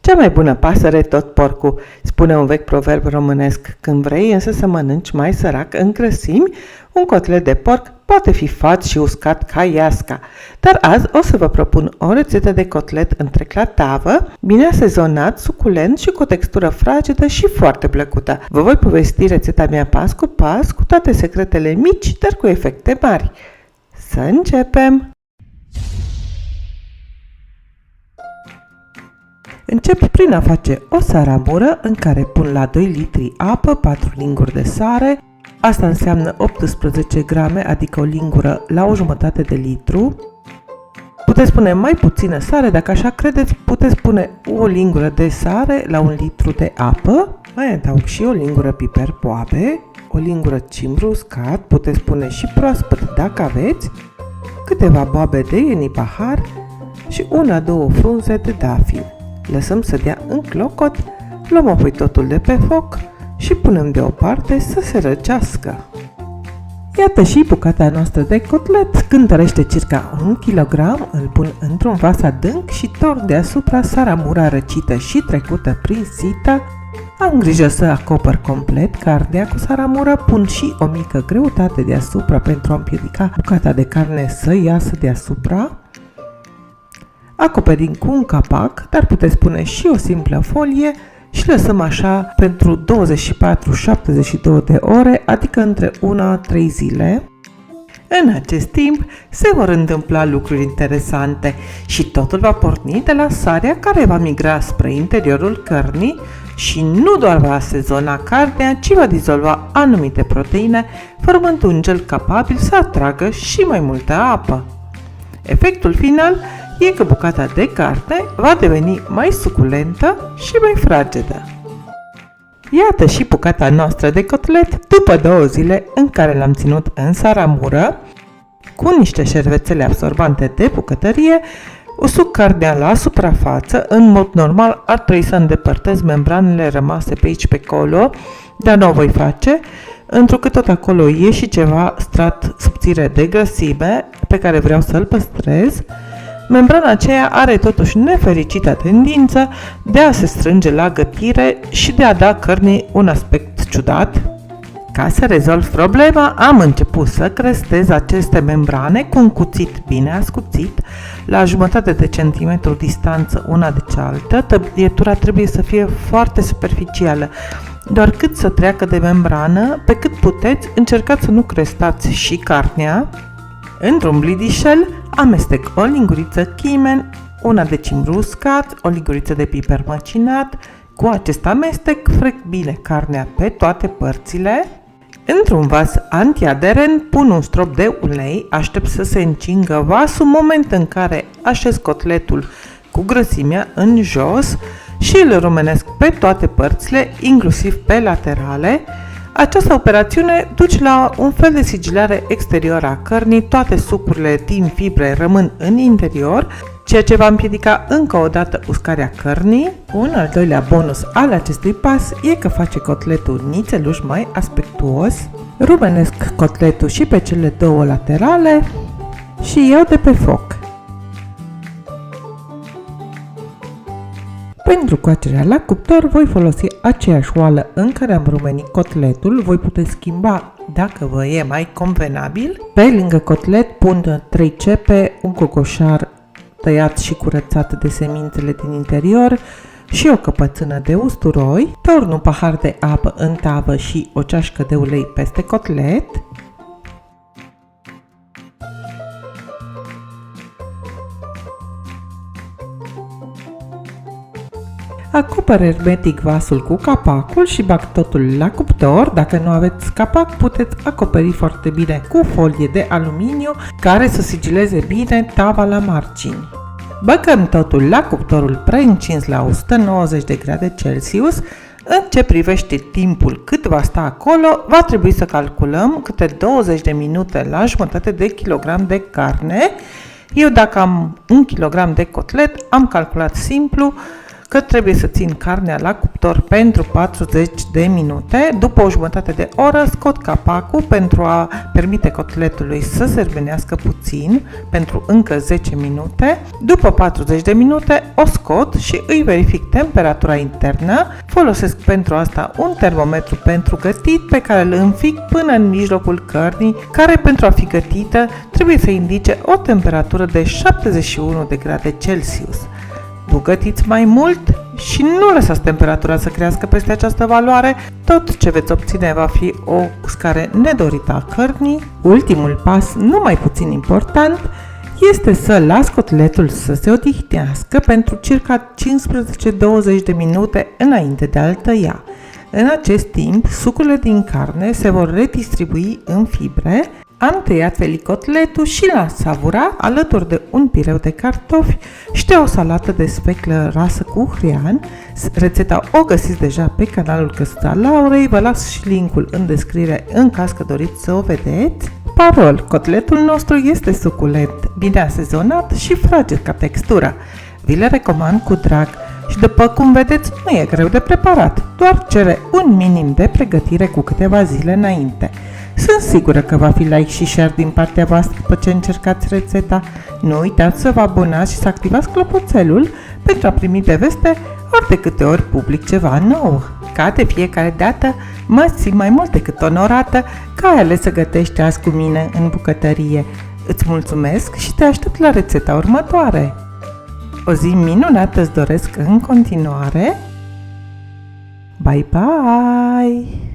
Cea mai bună pasăre tot porcul, spune un vechi proverb românesc. Când vrei însă să mănânci mai sărac în grăsimi, un cotlet de porc poate fi fat și uscat ca iasca. Dar azi o să vă propun o rețetă de cotlet întreg la tavă, bine asezonat, suculent și cu o textură fragedă și foarte plăcută. Vă voi povesti rețeta mea pas cu pas, cu toate secretele mici, dar cu efecte mari. Să începem! Încep prin a face o saramură în care pun la 2 litri apă 4 linguri de sare. Asta înseamnă 18 grame, adică o lingură la o jumătate de litru. Puteți pune mai puțină sare, dacă așa credeți, puteți pune o lingură de sare la 1 litru de apă. Mai adaug și o lingură piper poabe, o lingură cimbru uscat, puteți pune și proaspăt dacă aveți, câteva boabe de ienipahar și 1-2 frunze de dafin. Lăsăm să dea în clocot, luăm apoi totul de pe foc și punem deoparte să se răcească. Iată și bucata noastră de cotlet, cântărește circa 1 kg, îl pun într-un vas adânc și torn deasupra saramura răcită și trecută prin sită. Am grijă să acopăr complet carnea cu saramură, pun și o mică greutate deasupra pentru a împiedica bucata de carne să iasă deasupra. Acoperim cu un capac, dar puteți pune și o simplă folie și lăsăm așa pentru 24-72 de ore, adică între 1-3 zile. În acest timp se vor întâmpla lucruri interesante și totul va porni de la sarea care va migra spre interiorul cărnii și nu doar va asezona carnea, ci va dizolva anumite proteine, formând un gel capabil să atragă și mai multă apă. Efectul final e că bucata de carne va deveni mai suculentă și mai fragedă. Iată și bucata noastră de cotlet după 2 zile în care l-am ținut în saramură, cu niște șervețele absorbante de bucătărie. Usuc carnea la suprafață, în mod normal ar trebui să îndepărtez membranele rămase pe aici pe acolo, dar nu o voi face, întrucât tot acolo e și ceva strat subțire de grăsime pe care vreau să-l păstrez. Membrana aceea are totuși nefericita tendință de a se strânge la gătire și de a da cărnii un aspect ciudat. Ca să rezolv problema, am început să crestez aceste membrane cu un cuțit bine ascuțit, la jumătate de centimetru distanță una de cealaltă. Tăietura trebuie să fie foarte superficială, doar cât să treacă de membrană. Pe cât puteți, încercați să nu crestați și carnea. Într-un blidișel amestec o linguriță chimen, una de cimbru uscat, o linguriță de piper măcinat. Cu acest amestec frec bine carnea pe toate părțile. Într-un vas antiaderent pun un strop de ulei, aștept să se încingă vasul, moment în care așez cotletul cu grăsimea în jos și îl rumenesc pe toate părțile, inclusiv pe laterale. Această operațiune duce la un fel de sigilare exterior a cărnii, toate sucurile din fibre rămân în interior, ceea ce va împiedica încă o dată uscarea cărnii. Un al doilea bonus al acestui pas e că face cotletul nițeluș mai aspectuos. Rumenesc cotletul și pe cele 2 laterale și iau de pe foc. Pentru coacerea la cuptor voi folosi aceeași oală în care am rumenit cotletul, voi puteți schimba dacă vă e mai convenabil. Pe lângă cotlet pun 3 cepe, un cocoșar tăiat și curățat de semințele din interior și o căpățână de usturoi. Torn un pahar de apă în tavă și o ceașcă de ulei peste cotlet. Acopăr hermetic vasul cu capacul și bag totul la cuptor. Dacă nu aveți capac, puteți acoperi foarte bine cu folie de aluminiu care să sigileze bine tava la margini. Băgăm totul la cuptorul preîncins la 190 de grade Celsius. În ce privește timpul cât va sta acolo, va trebui să calculăm câte 20 de minute la jumătate de kilogram de carne. Eu, dacă am 1 kg de cotlet, am calculat simplu că trebuie să țin carnea la cuptor pentru 40 de minute. După o jumătate de oră scot capacul pentru a permite cotletului să se rămenească puțin pentru încă 10 minute. După 40 de minute o scot și îi verific temperatura internă. Folosesc pentru asta un termometru pentru gătit pe care îl înfic până în mijlocul cărnii, care pentru a fi gătită trebuie să indice o temperatură de 71 de grade Celsius. Nu gătiți mai mult și nu lăsați temperatura să crească peste această valoare, tot ce veți obține va fi o uscare nedorită a cărnii. Ultimul pas, nu mai puțin important, este să las cotletul să se odihnească pentru circa 15-20 de minute înainte de a-l tăia. În acest timp, sucurile din carne se vor redistribui în fibre. Am tăiat felicotletul și l-am savurat alături de un pireu de cartofi și de o salată de speclă rasă cu hrean. Rețeta o găsiți deja pe canalul Căsuța Laurei, vă las și linkul în descriere în caz că doriți să o vedeți. Parol, cotletul nostru este suculent, bine asezonat și fragil ca textură. Vi le recomand cu drag și după cum vedeți nu e greu de preparat, doar cere un minim de pregătire cu câteva zile înainte. Sunt sigură că va fi like și share din partea voastră după ce încercați rețeta. Nu uitați să vă abonați și să activați clopoțelul pentru a primi de veste ori de câte ori public ceva nou. Ca de fiecare dată, mă simt mai mult decât onorată că ai ales să gătești azi cu mine în bucătărie. Îți mulțumesc și te aștept la rețeta următoare. O zi minunată îți doresc în continuare. Bye bye!